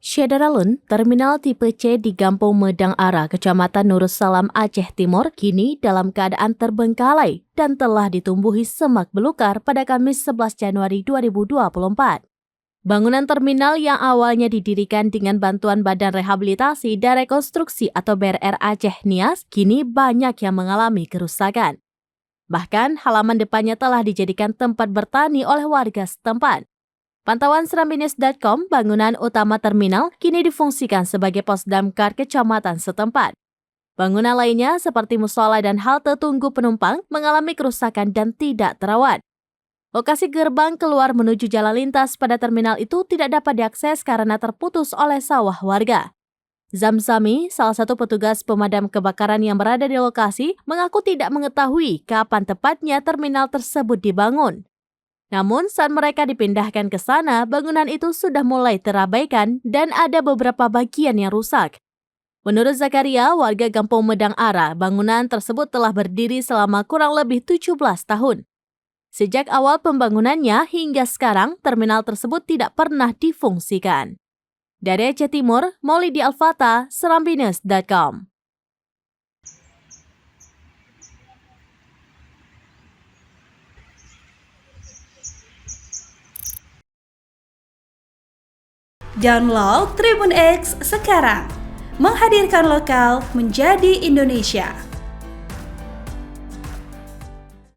Syedaralun, terminal tipe C di Gampong Medang Ara, Kecamatan Nurussalam, Aceh Timur, kini dalam keadaan terbengkalai dan telah ditumbuhi semak belukar pada Kamis 11 Januari 2024. Bangunan terminal yang awalnya didirikan dengan bantuan Badan Rehabilitasi dan Rekonstruksi atau BRR Aceh Nias, kini banyak yang mengalami kerusakan. Bahkan, halaman depannya telah dijadikan tempat bertani oleh warga setempat. Pantauan serambinews.com, bangunan utama terminal kini difungsikan sebagai pos damkar kecamatan setempat. Bangunan lainnya seperti musola dan halte tunggu penumpang mengalami kerusakan dan tidak terawat. Lokasi gerbang keluar menuju jalan lintas pada terminal itu tidak dapat diakses karena terputus oleh sawah warga. Zamzami, salah satu petugas pemadam kebakaran yang berada di lokasi, mengaku tidak mengetahui kapan tepatnya terminal tersebut dibangun. Namun, saat mereka dipindahkan ke sana, bangunan itu sudah mulai terabaikan dan ada beberapa bagian yang rusak. Menurut Zakaria, warga Gampong Medang Ara, bangunan tersebut telah berdiri selama kurang lebih 17 tahun. Sejak awal pembangunannya hingga sekarang, terminal tersebut tidak pernah difungsikan. Dari Aceh Timur, Maulidi Alfata, serambinews.com. Download Tribun X sekarang, menghadirkan lokal menjadi Indonesia.